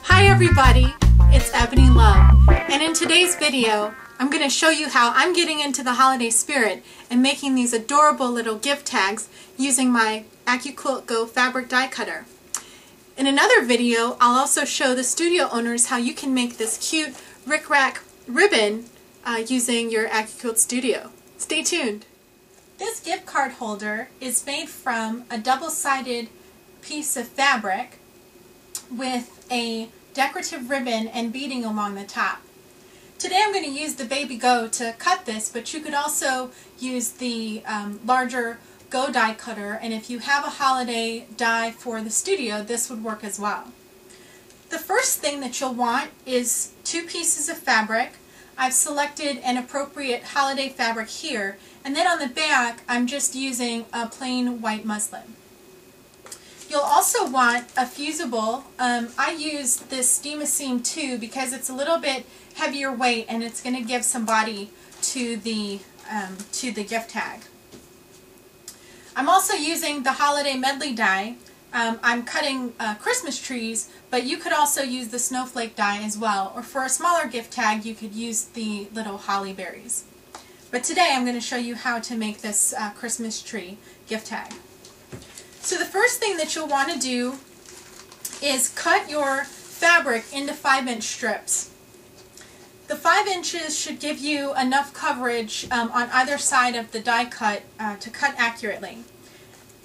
Hi everybody, it's Ebony Love, and in today's video I'm going to show you how I'm getting into the holiday spirit and making these adorable little gift tags using my AccuQuilt Go fabric die cutter. In another video I'll also show the studio owners how you can make this cute rickrack ribbon using your AccuQuilt Studio. Stay tuned! This gift card holder is made from a double-sided piece of fabric with a decorative ribbon and beading along the top. Today I'm going to use the Baby Go to cut this, but you could also use the larger Go die cutter, and if you have a holiday die for the studio, this would work as well. The first thing that you'll want is 2 pieces of fabric. I've selected an appropriate holiday fabric here, and then on the back I'm just using a plain white muslin. You'll also want a fusible. I use this Steam-A-Seam 2 because it's a little bit heavier weight and it's going to give some body to the gift tag. I'm also using the holiday medley die. I'm cutting Christmas trees, but you could also use the snowflake die as well, or for a smaller gift tag you could use the little holly berries. But today I'm going to show you how to make this Christmas tree gift tag. So the first thing that you'll want to do is cut your fabric into 5-inch strips. The 5 inches should give you enough coverage on either side of the die cut to cut accurately.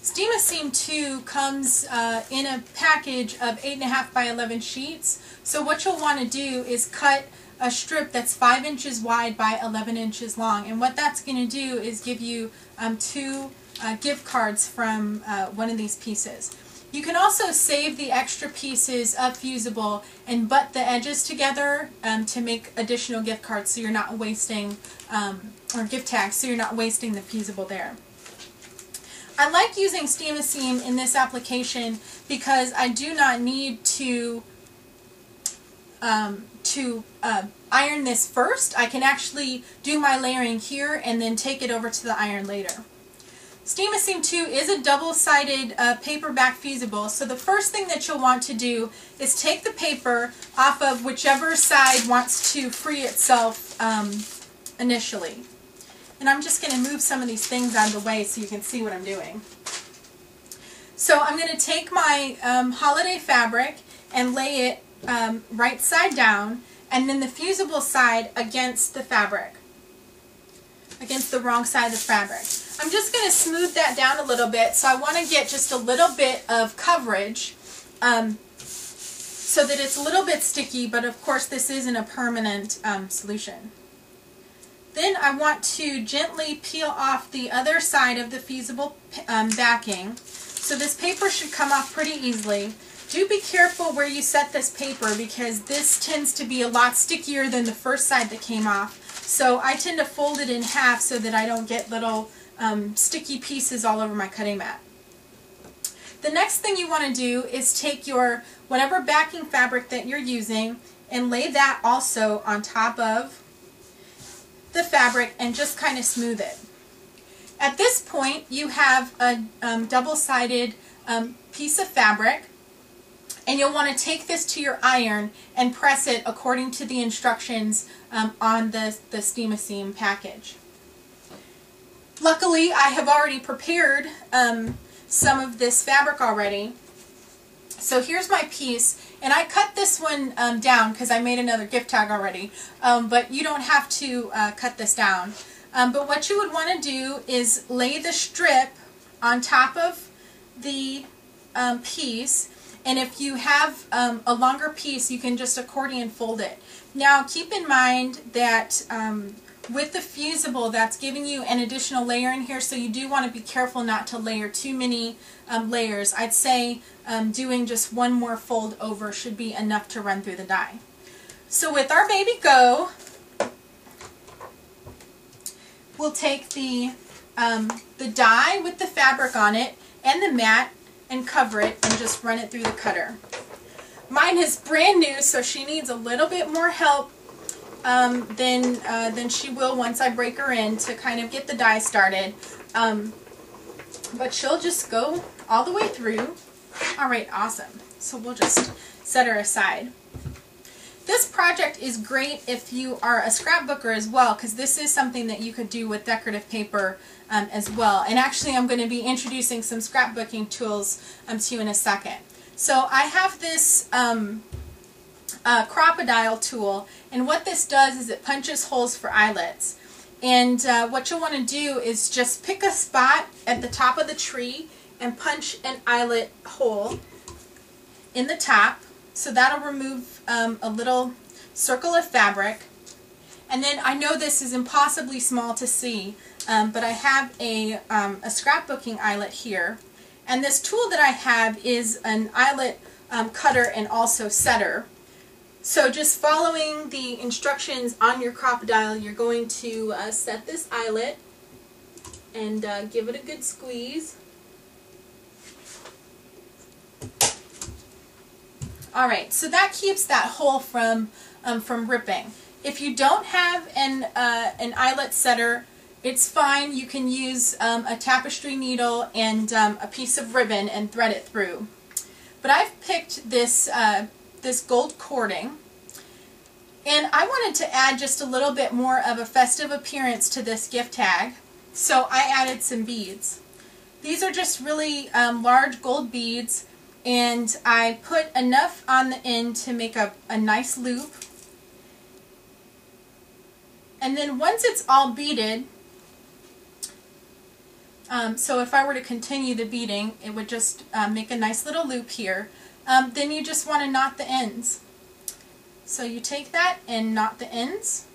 Steam-A-Seam 2 comes in a package of 8.5 by 11 sheets, so what you'll want to do is cut a strip that's 5 inches wide by 11 inches long, and what that's going to do is give you 2 gift cards from one of these pieces. You can also save the extra pieces of fusible and butt the edges together to make additional gift cards, so you're not wasting, or gift tags, so you're not wasting the fusible there. I like using Steam-A-Seam in this application because I do not need to iron this first. I can actually do my layering here and then take it over to the iron later. Steam-A-Seam 2 is a double-sided paperback fusible, so the first thing that you'll want to do is take the paper off of whichever side wants to free itself initially. And I'm just going to move some of these things out of the way so you can see what I'm doing. So I'm going to take my holiday fabric and lay it right side down, and then the fusible side against the fabric, against the wrong side of the fabric. I'm just going to smooth that down a little bit, so I want to get just a little bit of coverage so that it's a little bit sticky, but of course this isn't a permanent solution. Then I want to gently peel off the other side of the fusible backing. So this paper should come off pretty easily. Do be careful where you set this paper because this tends to be a lot stickier than the first side that came off. So I tend to fold it in half so that I don't get little sticky pieces all over my cutting mat. The next thing you want to do is take your whatever backing fabric that you're using and lay that also on top of the fabric and just kind of smooth it. At this point you have a double-sided piece of fabric, and you'll want to take this to your iron and press it according to the instructions on the Steam-A-Seam package. Luckily I have already prepared some of this fabric already. So here's my piece, and I cut this one down because I made another gift tag already, but you don't have to cut this down. But what you would want to do is lay the strip on top of the piece, and if you have a longer piece you can just accordion fold it. Now keep in mind that with the fusible that's giving you an additional layer in here, so you do want to be careful not to layer too many layers. I'd say doing just one more fold over should be enough to run through the die. So with our Baby Go, we'll take the die with the fabric on it and the mat and cover it and just run it through the cutter. Mine is brand new, so she needs a little bit more help than she will once I break her in to kind of get the die started. But she'll just go all the way through Alright, awesome. So we'll just set her aside. This project is great if you are a scrapbooker as well, because this is something that you could do with decorative paper as well. And actually I'm going to be introducing some scrapbooking tools to you in a second. So I have this crocodile tool, and what this does is it punches holes for eyelets. And what you'll want to do is just pick a spot at the top of the tree and punch an eyelet hole in the top. So that'll remove a little circle of fabric. And then I know this is impossibly small to see, but I have a scrapbooking eyelet here. And this tool that I have is an eyelet cutter and also setter. So just following the instructions on your crocodile, you're going to set this eyelet and give it a good squeeze. Alright, so that keeps that hole from ripping. If you don't have an eyelet setter, it's fine. You can use a tapestry needle and a piece of ribbon and thread it through. But I've picked this this gold cording, and I wanted to add just a little bit more of a festive appearance to this gift tag, so I added some beads. These are just really large gold beads, and I put enough on the end to make a nice loop. And then once it's all beaded, so if I were to continue the beading, it would just make a nice little loop here. Then you just want to knot the ends. So you take that and knot the ends,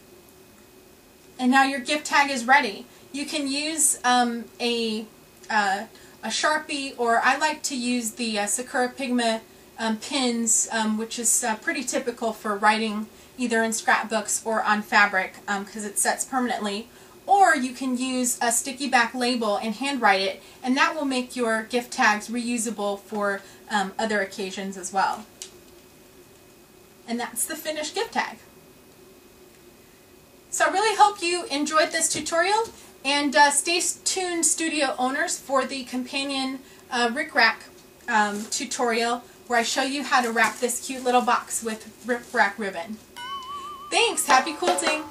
and now your gift tag is ready. You can use a Sharpie, or I like to use the Sakura Pigma pins, which is pretty typical for writing either in scrapbooks or on fabric because it sets permanently. Or you can use a sticky back label and handwrite it, and that will make your gift tags reusable for other occasions as well. And that's the finished gift tag. So I really hope you enjoyed this tutorial, and stay tuned, studio owners, for the companion rickrack tutorial where I show you how to wrap this cute little box with rickrack ribbon. Thanks! Happy quilting!